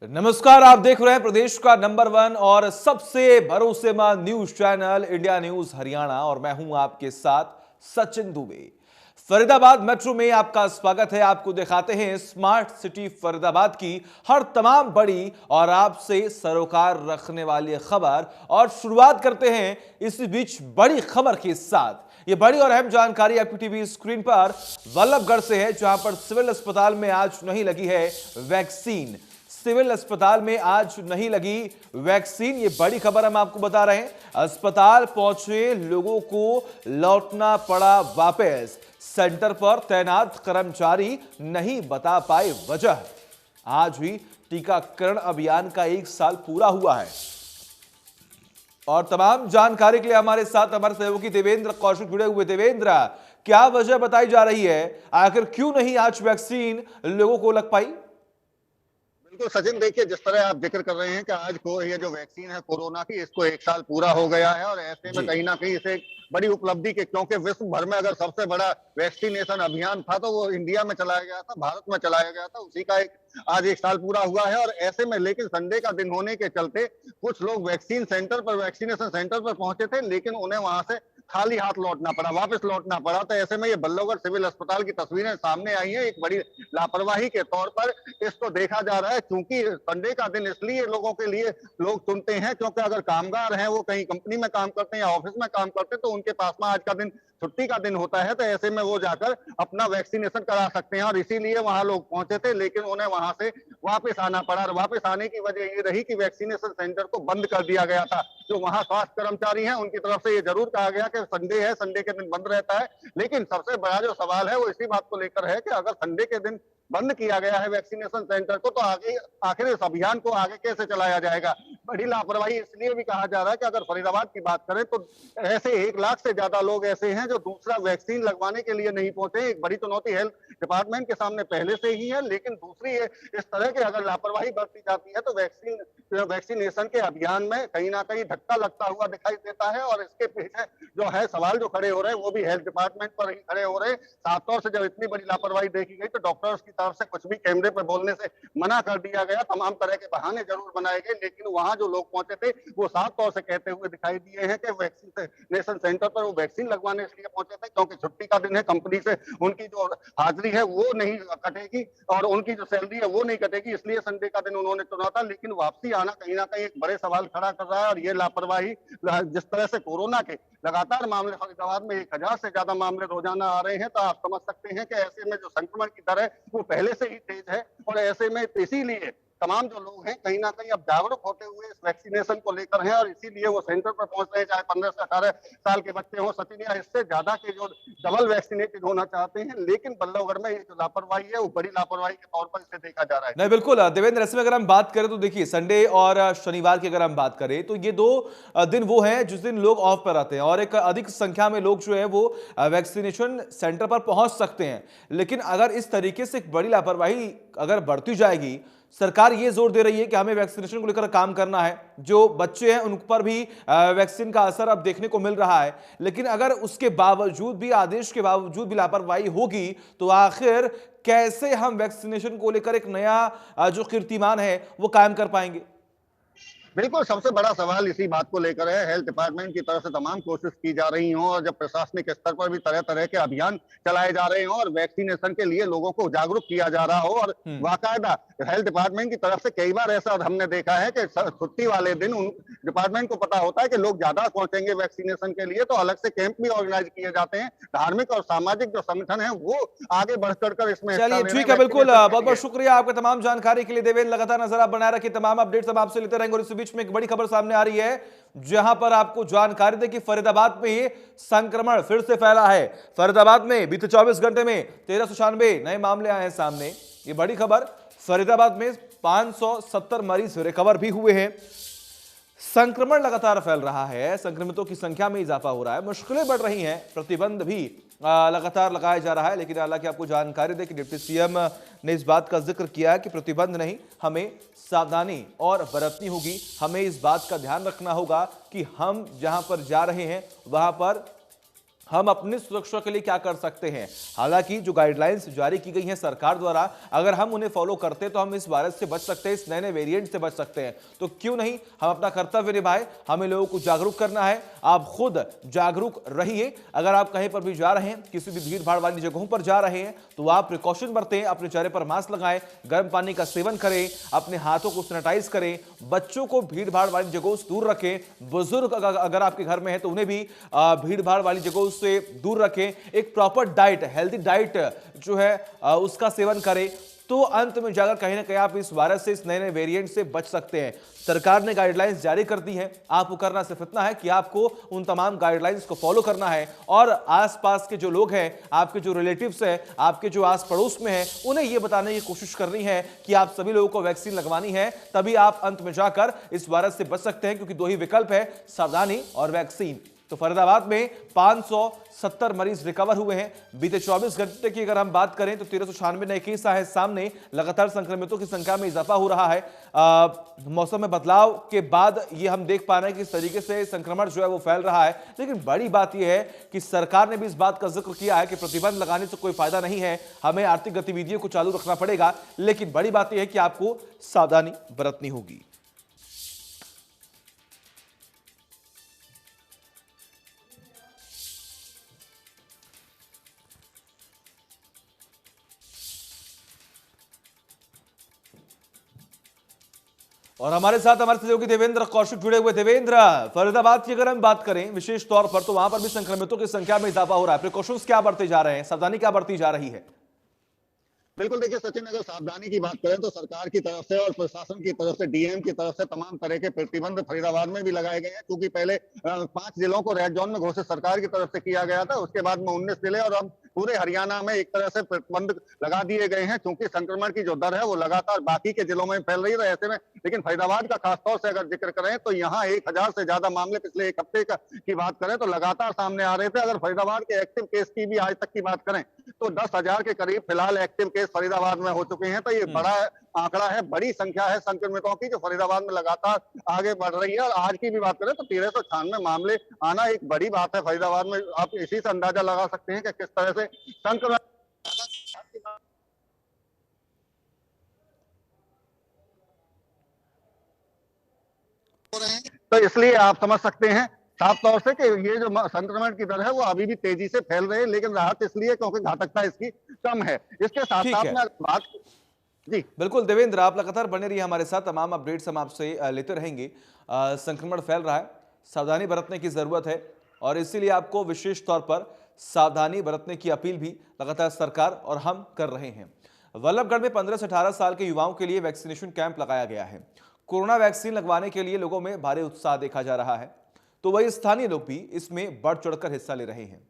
नमस्कार, आप देख रहे हैं प्रदेश का नंबर 1 और सबसे भरोसेमंद news channel India news Haryana और मैं हूं आपके साथ सचिन दुबे। फरीदाबाद मेट्रो में आपका स्वागत है। आपको दिखाते हैं स्मार्ट सिटी फरीदाबाद की हर तमाम बड़ी और आपसे सरोकार रखने वाली खबर। और शुरुआत करते हैं इसी बीच बड़ी खबर के साथ। ये बड़ी और अहम जानकारी आपकी टीवी स्क्रीन पर वल्लभगढ़ से है, जहां पर सिविल अस्पताल में आज नहीं लगी है वैक्सीन। सिविल अस्पताल में आज नहीं लगी वैक्सीन, ये बड़ी खबर हम आपको बता रहे हैं। अस्पताल पहुंचे लोगों को लौटना पड़ा वापस। सेंटर पर तैनात कर्मचारी नहीं बता पाए वजह। आज भी टीकाकरण अभियान का 1 साल पूरा हुआ है। और तमाम जानकारी के लिए हमारे साथ हमारे सहयोगी देवेंद्र कौशिक जुड़े हुए। देवेंद्र, क्या वजह बताई जा रही है, आखिर क्यों नहीं आज वैक्सीन लोगों को लग पाई? बिल्कुल सचिन, देखिए जिस तरह आप जिक्र कर रहे हैं कि आज को ये जो वैक्सीन है कोरोना की, इसको 1 साल पूरा हो गया है और ऐसे में जी। कहीं ना कहीं इसे एक बड़ी उपलब्धि के, क्योंकि विश्व भर में अगर सबसे बड़ा वैक्सीनेशन अभियान था तो वो इंडिया में चलाया गया था, भारत में चलाया गया था। उसी का एक आज 1 साल पूरा हुआ है और ऐसे में लेकिन संडे का दिन होने के चलते कुछ लोग वैक्सीनेशन सेंटर पर पहुंचे थे, लेकिन उन्हें वहां से खाली हाथ लौटना पड़ा, वापस लौटना पड़ा। तो ऐसे में ये बल्लभगढ़ सिविल अस्पताल की तस्वीरें सामने आई हैं। एक बड़ी लापरवाही के तौर पर इसको देखा जा रहा है, क्योंकि संडे का दिन इसलिए लोगों के लिए लोग चुनते हैं क्योंकि अगर कामगार हैं, वो कहीं कंपनी में काम करते हैं या ऑफिस में काम करते हैं, तो उनके पास में आज का दिन छुट्टी का दिन होता है। तो ऐसे में वो जाकर अपना वैक्सीनेशन करा सकते हैं और इसीलिए वहां लोग पहुंचे थे, लेकिन उन्हें वहां से वापस आना पड़ा। और वापस आने की वजह ये रही कि वैक्सीनेशन सेंटर को बंद कर दिया गया था। जो वहां स्वास्थ्य कर्मचारी हैं, उनकी तरफ से ये जरूर कहा गया कि संडे है, संडे के दिन बंद रहता है। लेकिन सबसे बड़ा जो सवाल है वो इसी बात को लेकर है कि अगर संडे के दिन बंद किया गया है वैक्सीनेशन सेंटर को, तो आगे आखिर इस अभियान को आगे कैसे चलाया जाएगा? बड़ी लापरवाही इसलिए भी कहा जा रहा है कि अगर फरीदाबाद की बात करें तो ऐसे 1 लाख से ज्यादा लोग ऐसे हैं जो दूसरा वैक्सीन लगवाने के लिए नहीं पहुंचे। एक बड़ी चुनौती हेल्थ डिपार्टमेंट के सामने पहले से ही है, लेकिन दूसरी है इस तरह की अगर लापरवाही बरती जाती है तो वैक्सीनेशन के अभियान में कहीं ना कहीं धक्का लगता हुआ दिखाई देता है। और इसके पीछे जो है सवाल जो खड़े हो रहे हैं वो भी हेल्थ डिपार्टमेंट पर ही खड़े हो रहे हैं। साफ तौर से जब इतनी बड़ी लापरवाही देखी गई तो डॉक्टर्स की तरफ से कुछ भी कैमरे पर बोलने से मना कर दिया गया। तमाम तरह के बहाने जरूर बनाए गए, लेकिन वहां जो लोग पहुंचे थे वो साफ तौर से कहते हुए दिखाई दिए हैं कि वैक्सीनेशन सेंटर पर वो वैक्सीन लगवाने इसलिए पहुंचे थे क्योंकि छुट्टी का दिन है, कंपनी से उनकी जो हाजिरी है वो नहीं कटेगी और उनकी जो सैलरी है वो नहीं कटेगी, इसलिए संडे का दिन उन्होंने चुना था। लेकिन वापसी आना कहीं ना कहीं एक बड़े सवाल खड़ा कर रहा है। और ये लापरवाही जिस तरह से कोरोना के लगातार मामले फरीदाबाद में 1000 से ज्यादा मामले रोजाना आ रहे हैं, तो आप समझ सकते हैं कि ऐसे में जो संक्रमण की दर है वो पहले से ही तेज है। और ऐसे में इसीलिए तमाम जो लोग हैं कहीं ना कहीं अब जागरूक होते हुए इस वैक्सीनेशन को लेकर हैं और इसीलिए वो सेंटर पर पहुंच रहे हैं, चाहे 15 से 18 साल के बच्चे हों, सचिन, या इससे ज्यादा के जो डबल वैक्सीनेटेड होना चाहते हैं। लेकिन बल्लभगढ़ में ये जो लापरवाही है वो बड़ी लापरवाही के तौर पर इसे देखा जा रहा है। नहीं, बिल्कुल देवेंद्र, ऐसे में अगर हम बात करें तो देखिए, संडे और शनिवार की अगर हम बात करें तो ये 2 दिन वो हैं जिस दिन लोग ऑफ पर आते हैं और एक अधिक संख्या में लोग जो है वो वैक्सीनेशन सेंटर पर पहुंच सकते हैं। लेकिन अगर इस तरीके से एक बड़ी लापरवाही अगर बढ़ती जाएगी, सरकार ये जोर दे रही है कि हमें वैक्सीनेशन को लेकर काम करना है, जो बच्चे हैं उन पर भी वैक्सीन का असर अब देखने को मिल रहा है, लेकिन अगर उसके बावजूद भी, आदेश के बावजूद भी लापरवाही होगी तो आखिर कैसे हम वैक्सीनेशन को लेकर एक नया जो कीर्तिमान है वो कायम कर पाएंगे? बिल्कुल, सबसे बड़ा सवाल इसी बात को लेकर है। हेल्थ डिपार्टमेंट की तरफ से तमाम कोशिश की जा रही हो और जब प्रशासनिक स्तर पर भी तरह तरह के अभियान चलाए जा रहे हो और वैक्सीनेशन के लिए लोगों को जागरूक किया जा रहा हो और बाकायदा हेल्थ डिपार्टमेंट की तरफ से कई बार ऐसा हमने देखा है कि छुट्टी वाले दिन उन डिपार्टमेंट को पता होता है कि लोग ज्यादा पहुंचेंगे वैक्सीनेशन के लिए, तो अलग से कैंप भी ऑर्गेनाइज किए जाते हैं। धार्मिक और सामाजिक जो संगठन है वो आगे बढ़ चढ़कर इसमें चलिए, ठीक है, बिल्कुल, बहुत बहुत शुक्रिया आपका तमाम जानकारी के लिए देवेंद्र। लगातार नजर आप बनाए रखिए, तमाम अपडेट्स हम आपसे लेते रहेंगे। और इस बीच में एक बड़ी खबर सामने आ रही है, जहां पर आपको जानकारी दे कि फरीदाबाद में संक्रमण फिर से फैला है। फरीदाबाद में बीते 24 घंटे में 1396 नए मामले आए हैं सामने। ये बड़ी खबर, फरीदाबाद में 570 मरीज रिकवर भी हुए हैं। संक्रमण लगातार फैल रहा है, संक्रमितों की संख्या में इजाफा हो रहा है, मुश्किलें बढ़ रही हैं, प्रतिबंध भी लगातार लगाया जा रहा है। लेकिन हालांकि आपको जानकारी दें कि डिप्टी सीएम ने इस बात का जिक्र किया है कि प्रतिबंध नहीं, हमें सावधानी और बरतनी होगी। हमें इस बात का ध्यान रखना होगा कि हम जहां पर जा रहे हैं वहां पर हम अपनी सुरक्षा के लिए क्या कर सकते हैं। हालांकि जो गाइडलाइंस जारी की गई हैं सरकार द्वारा, अगर हम उन्हें फॉलो करते हैं तो हम इस वायरस से बच सकते हैं, इस नए नए वेरिएंट से बच सकते हैं। तो क्यों नहीं हम अपना कर्तव्य निभाएं। हमें लोगों को जागरूक करना है। आप खुद जागरूक रहिए। अगर आप कहीं पर भी जा रहे हैं, किसी भी भीड़ भाड़ वाली जगहों पर जा रहे हैं, तो आप प्रिकॉशन बरतें, अपने चेहरे पर मास्क लगाएं, गर्म पानी का सेवन करें, अपने हाथों को सैनिटाइज करें, बच्चों को भीड़ भाड़ वाली जगहों से दूर रखें, बुजुर्ग अगर आपके घर में है तो उन्हें भी भीड़ भाड़ वाली जगहों से दूर रखें। एक प्रॉपर डाइट, हेल्दी डाइट जो है उसका सेवन करें। तो अंत में जाकर कहीं ना कहीं आप इस वायरस से, इस नए नए वेरिएंट से बच सकते हैं। सरकार ने गाइडलाइंस जारी कर दी है। आपको करना सिर्फ इतना है कि आपको उन तमाम गाइडलाइंस को फॉलो करना है और आसपास के जो लोग हैं, आपके जो रिलेटिव्स हैं, आपके जो आस पड़ोस में हैं, उन्हें यह बताने की कोशिश करनी है कि आप सभी लोगों को वैक्सीन लगवानी है। तभी आप अंत में जाकर इस वायरस से बच सकते हैं, क्योंकि दो ही विकल्प है, सावधानी और वैक्सीन। तो फरीदाबाद में 570 मरीज रिकवर हुए हैं। बीते 24 घंटे की अगर हम बात करें तो 1396 नए केस आए सामने। लगातार संक्रमितों की संख्या में इजाफा हो रहा है। मौसम में बदलाव के बाद ये हम देख पा रहे हैं कि इस तरीके से संक्रमण जो है वो फैल रहा है। लेकिन बड़ी बात यह है कि सरकार ने भी इस बात का जिक्र किया है कि प्रतिबंध लगाने से कोई फायदा नहीं है, हमें आर्थिक गतिविधियों को चालू रखना पड़ेगा। लेकिन बड़ी बात यह है कि आपको सावधानी बरतनी होगी। और हमारे साथ हमारे सहयोगी देवेंद्र कौशिक जुड़े हुए। देवेंद्र, फरीदाबाद की अगर हम बात करें विशेष तौर पर, तो वहां पर भी संक्रमितों की संख्या में इजाफा हो रहा है। प्रिकॉशंस क्या बरते जा रहे हैं, सावधानी क्या बरती जा रही है? बिल्कुल, देखिए सचिन, अगर सावधानी की बात करें तो सरकार की तरफ से और प्रशासन की तरफ से, डीएम की तरफ से तमाम तरह के प्रतिबंध फरीदाबाद में भी लगाए गए हैं। क्योंकि पहले 5 जिलों को रेड जोन में घोषित सरकार की तरफ से किया गया था, उसके बाद में 19 जिले और अब पूरे हरियाणा में एक तरह से प्रतिबंध लगा दिए गए हैं। क्योंकि संक्रमण की जो दर है वो लगातार बाकी के जिलों में फैल रही है। ऐसे में लेकिन फरीदाबाद का खासतौर से अगर जिक्र करें तो यहाँ 1000 से ज्यादा मामले पिछले एक हफ्ते की बात करें तो लगातार सामने आ रहे थे। अगर फरीदाबाद के एक्टिव केस की भी आज तक की बात करें तो 10,000 के करीब फिलहाल एक्टिव केस फरीदाबाद में हो चुके हैं। तो ये बड़ा आंकड़ा है, बड़ी संख्या है संक्रमितों की जो फरीदाबाद में लगातार आगे बढ़ रही है। और आज की भी बात करें तो 1396 मामले आना एक बड़ी बात है फरीदाबाद में। आप इसी से अंदाजा लगा सकते हैं कि किस तरह से संक्रमण हो रहे हैं। तो इसलिए आप समझ सकते हैं साफ तौर से कि ये जो संक्रमण की दर है वो अभी भी तेजी से फैल रही है। लेकिन राहत इसलिए क्योंकि घातकता इसकी कम है। इसके साथ साथ में बात जी बिल्कुल देवेंद्र, आप लगातार बने रहिए हमारे साथ, तमाम अपडेट्स हम आपसे लेते रहेंगे। संक्रमण फैल रहा है, सावधानी बरतने की जरूरत है और इसीलिए आपको विशेष तौर पर सावधानी बरतने की अपील भी लगातार सरकार और हम कर रहे हैं। वल्लभगढ़ में 15 से 18 साल के युवाओं के लिए वैक्सीनेशन कैंप लगाया गया है। कोरोना वैक्सीन लगवाने के लिए लोगों में भारी उत्साह देखा जा रहा है, तो वही स्थानीय लोग भी इसमें बढ़ चढ़कर हिस्सा ले रहे हैं।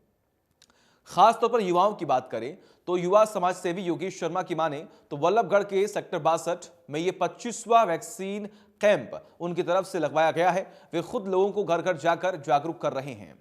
खासतौर पर युवाओं की बात करें तो युवा समाज सेवी योगेश शर्मा की माने तो वल्लभगढ़ के सेक्टर 62 में ये 25वां वैक्सीन कैंप उनकी तरफ से लगवाया गया है। वे खुद लोगों को घर घर जाकर जागरूक कर रहे हैं।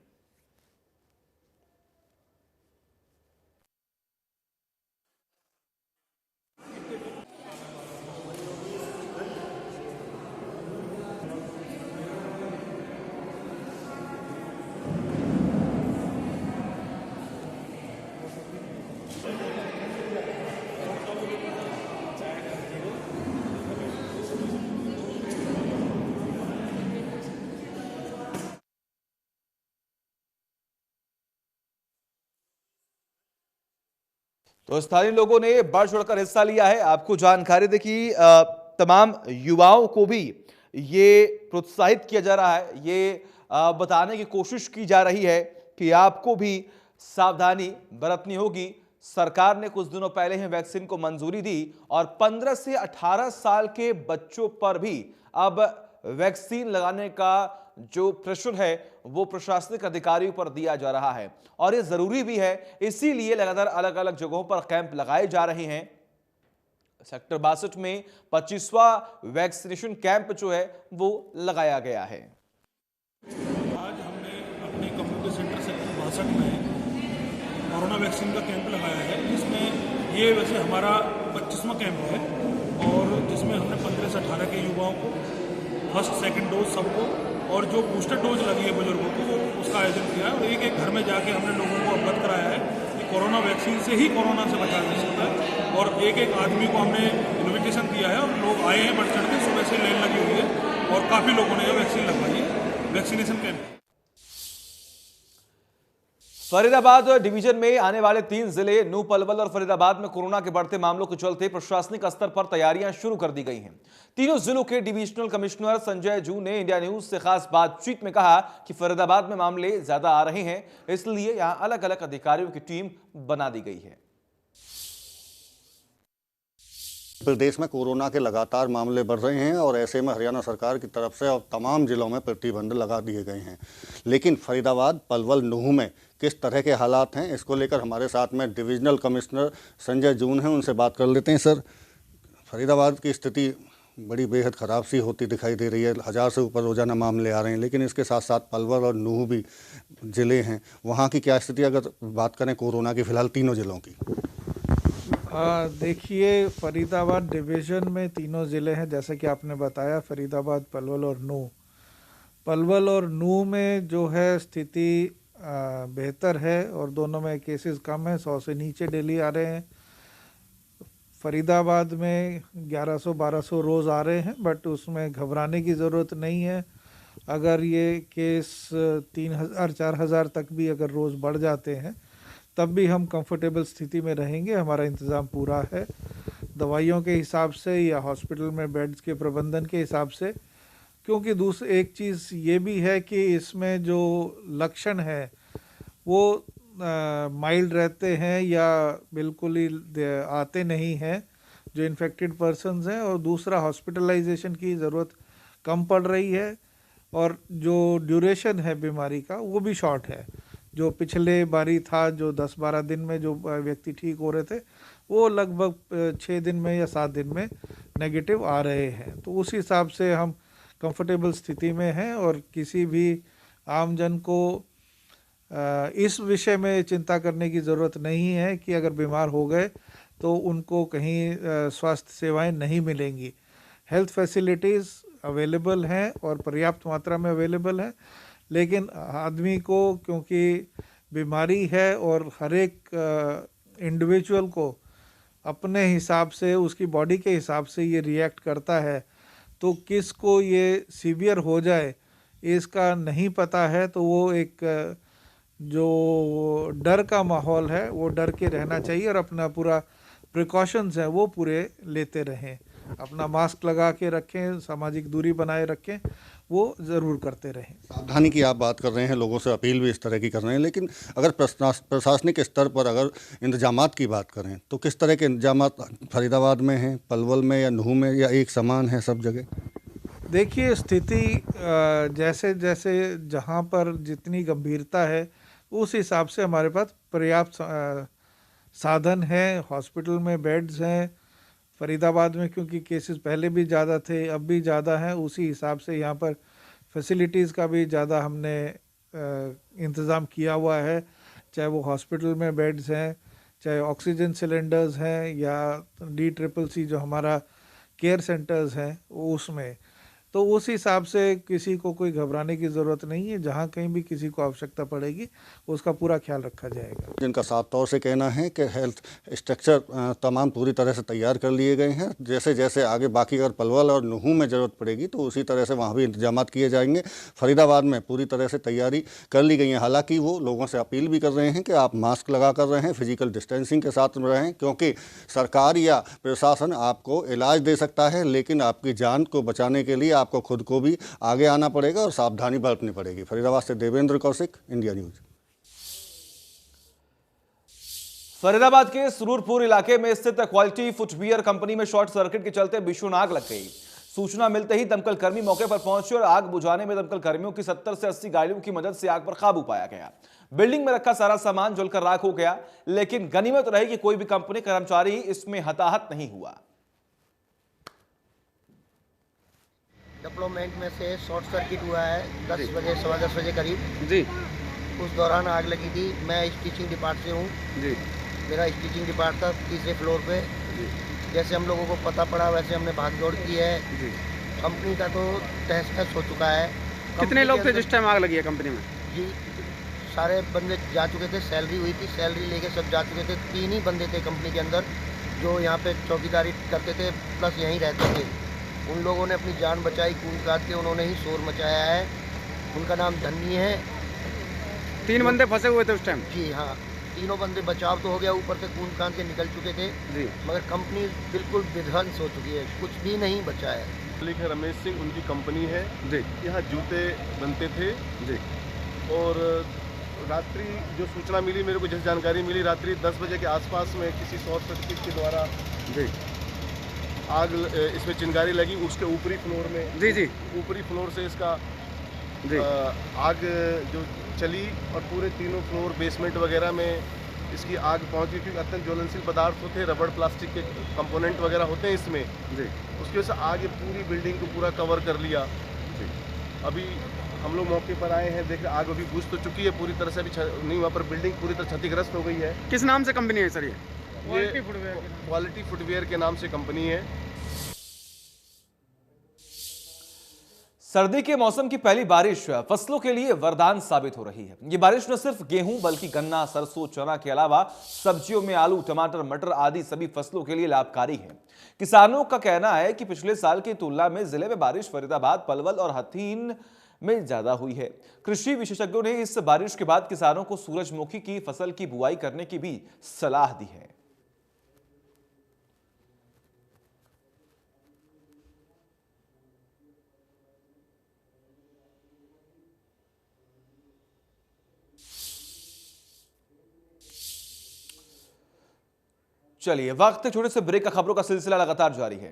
तो स्थानीय लोगों ने बढ़ चढ़कर हिस्सा लिया है। आपको जानकारी दे कि तमाम युवाओं को भी ये प्रोत्साहित किया जा रहा है, ये बताने की कोशिश की जा रही है कि आपको भी सावधानी बरतनी होगी। सरकार ने कुछ दिनों पहले ही वैक्सीन को मंजूरी दी और 15 से 18 साल के बच्चों पर भी अब वैक्सीन लगाने का जो प्रेशर है वो प्रशासनिक अधिकारियों पर दिया जा रहा है और ये जरूरी भी है। इसीलिए लगातार अलग अलग जगहों पर कैंप लगाए जा रहे हैं। सेक्टर 62 में 25वां वैक्सीनेशन कैंप जो है वो लगाया गया है। आज हमने अपने कम्युनिटी सेंटर सेक्टर 62 में कोरोना वैक्सीन का कैंप लगाया है, जिसमें ये वैसे हमारा 25वां कैंप है और जिसमें हमने 15 से 18 के युवाओं को फर्स्ट सेकंड डोज सबको और जो बूस्टर डोज लगी है बुजुर्गों को, वो उसका आयोजन किया है। और एक एक घर में जाके हमने लोगों को अवगत कराया है कि कोरोना वैक्सीन से ही कोरोना से बचा जा सकता है। और एक एक आदमी को हमने इन्विटेशन दिया है और लोग आए हैं बढ़ चढ़ के, सुबह से लाइन लगी हुई है और काफ़ी लोगों ने वैक्सीन लगवाई है। वैक्सीनेशन कैंप फरीदाबाद डिवीजन में आने वाले 3 जिले नूह, पलवल और फरीदाबाद में कोरोना के बढ़ते मामलों के चलते प्रशासनिक स्तर पर तैयारियां शुरू कर दी गई हैं। तीनों जिलों के डिविजनल कमिश्नर संजय जू ने इंडिया न्यूज से खास बातचीत में कहा कि फरीदाबाद में मामले ज्यादा आ रहे हैं, इसलिए यहां अलग अलग अधिकारियों की टीम बना दी गई है। प्रदेश में कोरोना के लगातार मामले बढ़ रहे हैं और ऐसे में हरियाणा सरकार की तरफ से अब तमाम जिलों में प्रतिबंध लगा दिए गए हैं। लेकिन फरीदाबाद, पलवल, नूह में किस तरह के हालात हैं, इसको लेकर हमारे साथ में डिविजनल कमिश्नर संजय जून हैं, उनसे बात कर लेते हैं। सर, फरीदाबाद की स्थिति बड़ी बेहद ख़राब सी होती दिखाई दे रही है। 1000 से ऊपर रोज़ाना मामले आ रहे हैं, लेकिन इसके साथ साथ पलवल और नूह भी ज़िले हैं। वहाँ की क्या स्थिति, अगर बात करें कोरोना की फ़िलहाल तीनों ज़िलों की? देखिए, फरीदाबाद डिवीज़न में तीनों ज़िले हैं, जैसे कि आपने बताया, फरीदाबाद, पलवल और नूह। पलवल और नूह में जो है स्थिति बेहतर है और दोनों में केसेस कम है, 100 से नीचे डेली आ रहे हैं। फरीदाबाद में 1100-1200 रोज़ आ रहे हैं, बट उसमें घबराने की ज़रूरत नहीं है। अगर ये केस 3000-4000 तक भी अगर रोज़ बढ़ जाते हैं तब भी हम कंफर्टेबल स्थिति में रहेंगे। हमारा इंतज़ाम पूरा है दवाइयों के हिसाब से या हॉस्पिटल में बेड्स के प्रबंधन के हिसाब से, क्योंकि एक चीज़ ये भी है कि इसमें जो लक्षण है वो माइल्ड रहते हैं या बिल्कुल ही आते नहीं हैं जो इन्फेक्टेड पर्सन्स हैं, और दूसरा हॉस्पिटलाइजेशन की ज़रूरत कम पड़ रही है और जो ड्यूरेशन है बीमारी का वो भी शॉर्ट है। जो पिछले बारी था, जो 10-12 दिन में जो व्यक्ति ठीक हो रहे थे, वो लगभग 6 दिन में या 7 दिन में नेगेटिव आ रहे हैं। तो उस हिसाब से हम कंफर्टेबल स्थिति में हैं और किसी भी आमजन को इस विषय में चिंता करने की ज़रूरत नहीं है कि अगर बीमार हो गए तो उनको कहीं स्वास्थ्य सेवाएं नहीं मिलेंगी। हेल्थ फैसिलिटीज़ अवेलेबल हैं और पर्याप्त मात्रा में अवेलेबल हैं, लेकिन आदमी को क्योंकि बीमारी है और हर एक इंडिविजुअल को अपने हिसाब से, उसकी बॉडी के हिसाब से ये रिएक्ट करता है, तो किस को ये सीवियर हो जाए इसका नहीं पता है। तो वो एक जो डर का माहौल है वो डर के रहना चाहिए और अपना पूरा प्रिकॉशंस हैं वो पूरे लेते रहें। अपना मास्क लगा के रखें, सामाजिक दूरी बनाए रखें, वो ज़रूर करते रहें। सावधानी की आप बात कर रहे हैं, लोगों से अपील भी इस तरह की कर रहे हैं, लेकिन अगर प्रशासनिक स्तर पर अगर इंतजामात की बात करें तो किस तरह के इंतजामात फरीदाबाद में हैं, पलवल में या नूह में, या एक समान है सब जगह? देखिए, स्थिति जैसे जैसे जहाँ पर जितनी गंभीरता है उस हिसाब से हमारे पास पर्याप्त साधन हैं। हॉस्पिटल में बेड्स हैं। फरीदाबाद में क्योंकि केसेस पहले भी ज़्यादा थे, अब भी ज़्यादा हैं, उसी हिसाब से यहाँ पर फैसिलिटीज़ का भी ज़्यादा हमने इंतज़ाम किया हुआ है। चाहे वो हॉस्पिटल में बेड्स हैं, चाहे ऑक्सीजन सिलेंडर्स हैं, या DCCC जो हमारा केयर सेंटर्स हैं उसमें। तो उस हिसाब से किसी को कोई घबराने की ज़रूरत नहीं है। जहाँ कहीं भी किसी को आवश्यकता पड़ेगी उसका पूरा ख्याल रखा जाएगा। जिनका साफ तौर से कहना है कि हेल्थ स्ट्रक्चर तमाम पूरी तरह से तैयार कर लिए गए हैं। जैसे जैसे आगे बाकी अगर पलवल और नूह में ज़रूरत पड़ेगी तो उसी तरह से वहाँ भी इंतजाम किए जाएंगे। फरीदाबाद में पूरी तरह से तैयारी कर ली गई है। हालांकि वो लोगों से अपील भी कर रहे हैं कि आप मास्क लगा कर रहें, फिजिकल डिस्टेंसिंग के साथ रहें, क्योंकि सरकार या प्रशासन आपको इलाज दे सकता है, लेकिन आपकी जान को बचाने के लिए आपको खुद को भी आगे आना पड़ेगा और सावधानी बरतनी पड़ेगी। फरीदाबाद से देवेंद्र कौशिक, इंडिया न्यूज। फरीदाबाद के सुरूरपुर इलाके में स्थित क्वालिटी फुटवियर कंपनी में शॉर्ट सर्किट के चलते भीषण आग लग गई। सूचना मिलते ही दमकल कर्मी मौके पर पहुंचे और आग बुझाने में दमकल कर्मियों की 70 से 80 गाड़ियों की मदद से आग पर काबू पाया गया। बिल्डिंग में रखा सारा सामान जलकर राख हो गया, लेकिन गनीमत रही कि कोई भी कंपनी कर्मचारी इसमें हताहत नहीं हुआ। डेवलपमेंट में से शॉर्ट सर्किट हुआ है 10 बजे, 10:15 बजे करीब जी। उस दौरान आग लगी थी। मैं स्टिचिंग डिपार्ट से हूँ जी। मेरा स्टिचिंग डिपार्ट था 3रे फ्लोर पे जी। जैसे हम लोगों को पता पड़ा वैसे हमने भाग दौड़ की है जी। कंपनी का तो तहस नहस हो चुका है। कितने लोग थे जिस टाइम आग लगी है कंपनी में? जी सारे बंदे जा चुके थे, सैलरी हुई थी, सैलरी लेके सब जा चुके थे। 3 ही बंदे थे कंपनी के अंदर जो यहाँ पे चौकीदारी करते थे प्लस यहीं रहते थे। उन लोगों ने अपनी जान बचाई, कूद काट के उन्होंने ही शोर मचाया है। उनका नाम धन्नी है। 3 बंदे फंसे हुए थे उस टाइम? जी हाँ, तीनों बंदे बचाव तो हो गया, ऊपर से कूद काट के निकल चुके थे जी, मगर कंपनी बिल्कुल विध्वंस हो चुकी है, कुछ भी नहीं बचा है। मालिक है रमेश सिंह, उनकी कंपनी है जी, यहाँ जूते बनते थे जी, और रात्रि जो सूचना मिली, मेरे को जैसे जानकारी मिली, रात्रि 10 बजे के आसपास में किसी शॉर्ट सर्किट के द्वारा जी, आग इसमें चिंगारी लगी। उसके ऊपरी फ्लोर में, जी, जी, ऊपरी फ्लोर से इसका जी, आग जो चली और पूरे तीनों फ्लोर बेसमेंट वगैरह में इसकी आग पहुंच गई, क्योंकि अत्यंत ज्वलनशील पदार्थ होते हैं, रबड़ प्लास्टिक के कंपोनेंट वगैरह होते हैं इसमें। जी, उसकी वजह से आग ये पूरी बिल्डिंग को पूरा कवर कर लिया। जी। अभी हम लोग मौके पर आए हैं, देख आग अभी बुझ तो चुकी है पूरी तरह से, अभी नहीं, वहाँ पर बिल्डिंग पूरी तरह क्षतिग्रस्त हो गई है। किस नाम से कंपनी है सर ये? क्वालिटी फुटवेयर के नाम से कंपनी है। सर्दी के मौसम की पहली बारिश फसलों के लिए वरदान साबित हो रही है। ये बारिश न सिर्फ गेहूं बल्कि गन्ना, सरसों, चना के अलावा सब्जियों में आलू, टमाटर, मटर आदि सभी फसलों के लिए लाभकारी है। किसानों का कहना है कि पिछले साल की तुलना में जिले में बारिश फरीदाबाद, पलवल और हथीन में ज्यादा हुई है। कृषि विशेषज्ञों ने इस बारिश के बाद किसानों को सूरजमुखी की फसल की बुआई करने की भी सलाह दी है। चलिए, वक्त छोटे से ब्रेक का, खबरों का सिलसिला लगातार जारी है।